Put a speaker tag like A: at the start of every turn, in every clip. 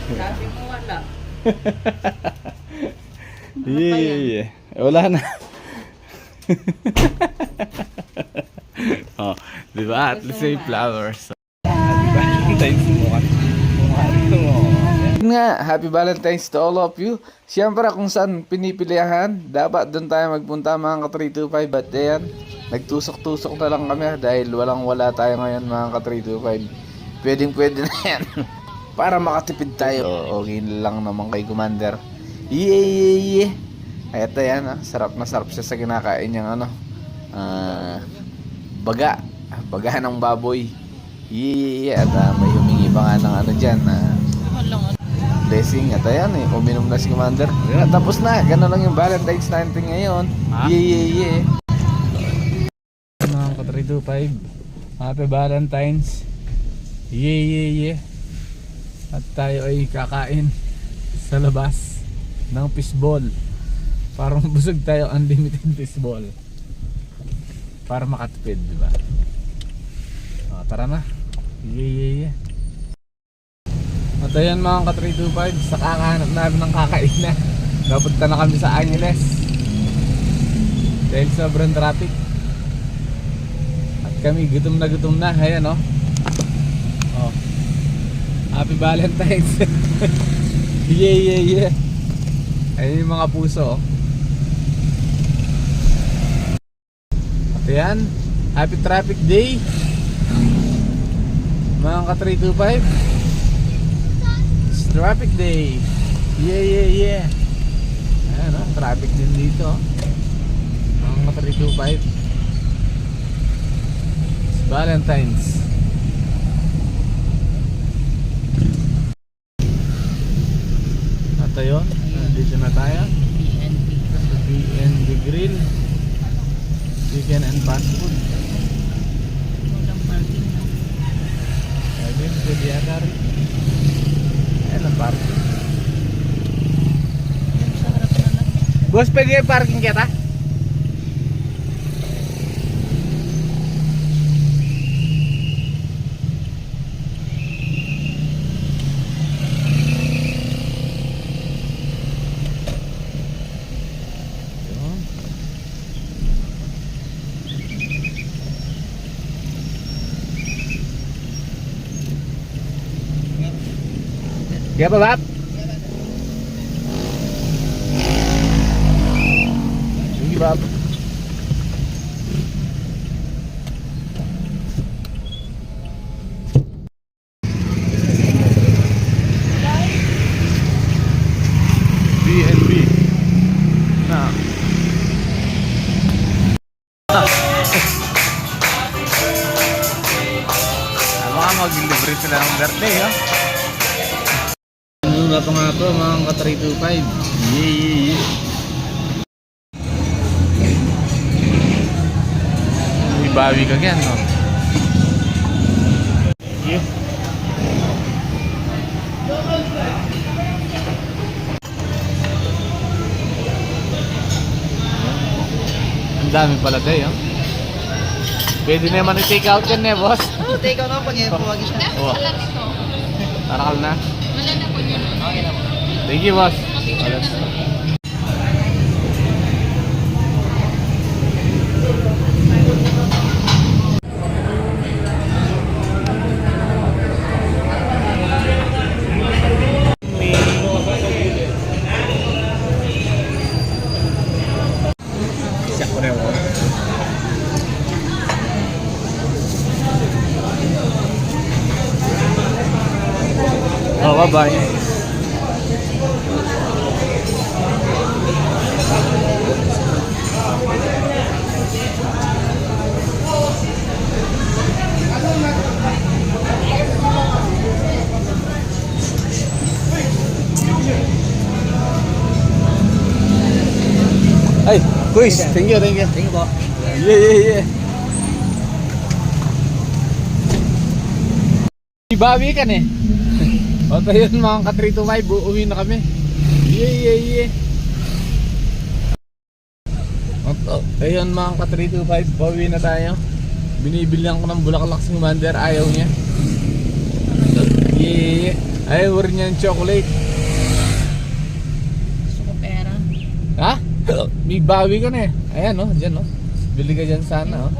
A: Sabi mo wala.
B: Yeah. Wala na. Oh, di ba? At least may flowers. Valentine's mo ka. Nga, happy Valentine's to all of you. Siyempre kung saan pinipilihan, dapat doon tayo magpunta mga ka-325. But ayan, nagtusok-tusok na lang kami dahil wala tayo ngayon mga ka-325. Pwede na yan. Para makatipid tayo. Okay lang naman kay Commander. Yeah. Eto yan, sarap na sarap siya sa kinakain niyang baga ng baboy. Yeah. At may humingi pa nga ng dyan. Blessing. At ayan, uminom na si Commander. Tapos na, gano'n lang yung Valentine's natin ngayon. Yeah. Mga ka-325, happy Valentine's. Yeah. At tayo ay kakain sa labas ng fishball. Parang busog tayo, unlimited fishball. Para makatipid, di ba? Tara na. Yeah. At ayan mga ka-325, sa kakahanap namin ng kakainan. Napunta na kami sa Angeles dahil sobrang traffic. At kami gutom na. Ayan Happy Valentine's. Yeah. Ayun yung mga puso. At yan, happy traffic day mga ka-325. It's traffic day. Yeah. Ayan traffic din dito mga ka-325. It's Valentine's. At ayun, nandito na tayo sa BNB Grill Chicken and Fast Food.
A: Walang parking na.
B: Sabi, pwede yata rin. Ayan ang parking.
A: Sa harap na lang.
B: Boss, pwede yung parking kita? Kaya pa, Bap? Sige, Bap. BNB na baka mag-delivery sila ng birthday Lula pa nga to mga ka-325. Yeah. Ibawi ka yan Yeah. Ang dami pala tayo Pwede naman i-take out yan boss.
A: Take out na pag ipuwagis na.
B: Tarakal na. Thank you, boss. Bye-bye. Ay, Kuis, thank you po. Yeah. Ibawi ka O tayo yun mga ka-325, uuwi na kami. Yeah. Ayun mga ka-325, pauwi na tayo. Binibilihan ko ng bulaklak si Commander, ayaw niya. Yeah. Ayaw mo rin yan chocolate.
A: Gusto ko pera.
B: Ha? May bawi ka na eh. Ayan oh, dyan oh. Bili ka dyan sana oh.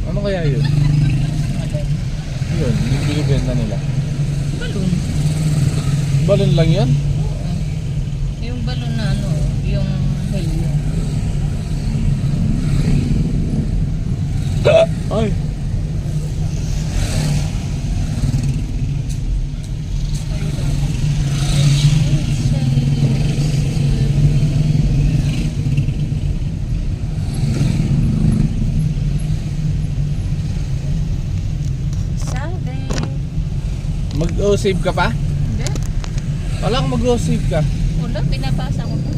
B: Ano kaya yun? Yun, yung binibenta nila.
A: Balon.
B: Balon lang yun?
A: Yung balon na ano, yung helio.
B: Ay.
A: Sabi.
B: Mag-o-save ka pa?
A: Hindi.
B: Wala kang mag-o-save ka.
A: Wala, pinapasa ko na.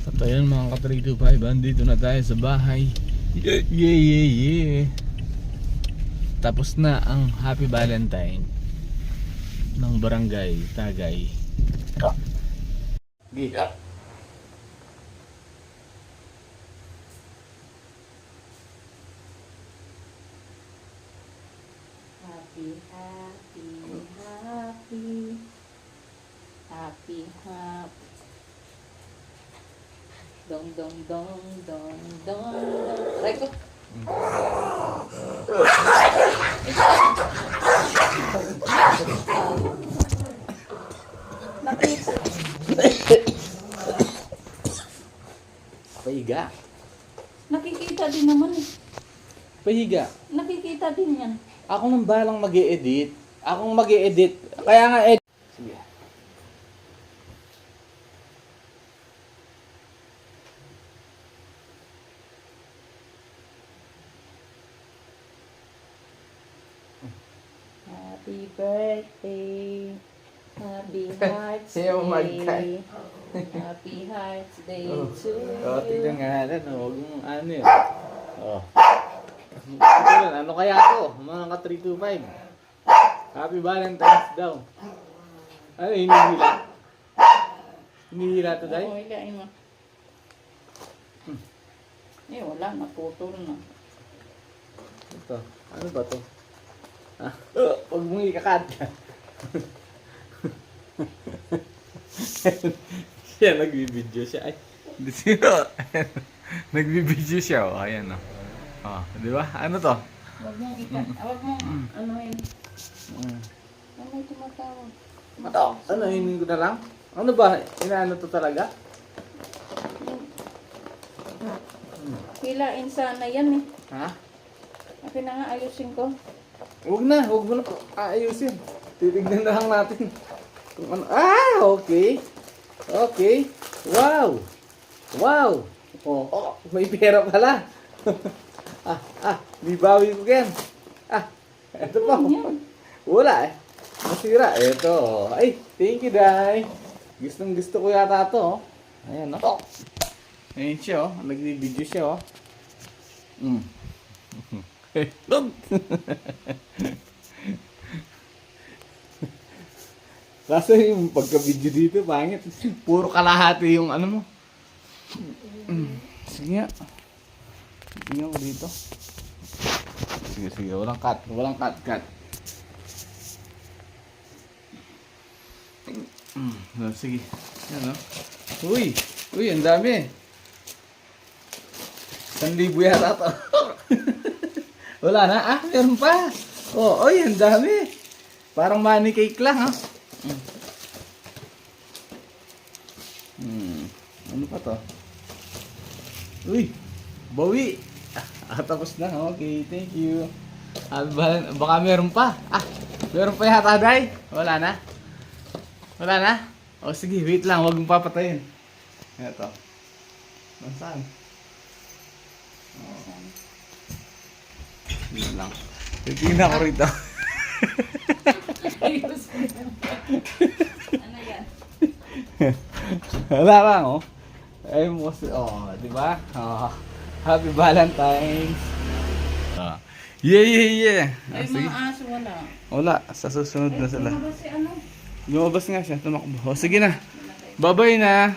B: At ayun mga ka-325, andito na tayo sa bahay. Yeah. Tapos na ang Happy Valentine ng Barangay Tagay. Giga.
A: Happy. Dong. Aray ko.
B: Pahiga.
A: Nakikita din naman eh.
B: Pahiga.
A: Nakikita din yan.
B: Ako nang balang mag-e-edit. Akong mag-e-edit. Kaya nga edit. Sige.
A: Happy birthday. Happy Hearts
B: Sayaw
A: Day.
B: magkay.
A: Happy Hearts Day
B: Oh.
A: to
B: Oh,
A: you.
B: tignan nga natin. Huwag mong ano yun. Oh. Tignan, ano kaya to? Mga ka-325. Happy Valentine's daw. Ano, hinihila? Hinihila to, Day?
A: Oo, hilain mo. Eh, wala. Naputol na.
B: Ito. Ano ba to? Ah, huwag mong ikakad. Siya, nagbibideo siya. Ay, hindi siya. Nagbibideo siya. Oh, ayan oh. Oh, di ba? Ano to?
A: Huwag mong huwag mong ano yun. Ano yung tumatawag?
B: Ito. Ano, hinin ko na lang? Ano ba? Inaano to talaga?
A: Hilain sana yan eh.
B: Ha?
A: Akin na nga ayusin ko.
B: Huwag na. Huwag mo na aayusin. Titignan na lang natin. Kung ano. Ah, okay. Okay. Wow. Wow. Oh, may pera pala. May bawi ko yan. Ito pa. Wala eh. Masira. Ito. Ay, thank you, Day. Gustong gusto ko yata ito. Oh. Ayan, oh. Ayan siya, oh. Nag-video siya, oh. Kaso yung pagka-video dito, pangit. Puro kalahati yung ano mo. Sige nga. Tingnan ko dito. Sige. Walang cut. Sige. Yan, oh. Uy, ang dami. 1,000 yata to. Wala na. Meron pa. Oy, ang dami. Parang money cake lang, ha? Ano pa to? Uy, bawi. Tapos na. Okay, thank you. Baka meron pa. Meron pa yata, Day. Wala na. O sige, wait lang. Huwag mong papatayin. Ito. Nasaan? Wait lang. Titignan ko rito.
A: Ano yan?
B: Wala lang, oh. Ay, di ba? Happy Valentine's. Yeah.
A: Ay,
B: Sige.
A: mga aso wala.
B: Wala, sa susunod na sila.
A: Ano ba si ano?
B: Lumabas nga siya, tumakbo. Sige na. Bye-bye na.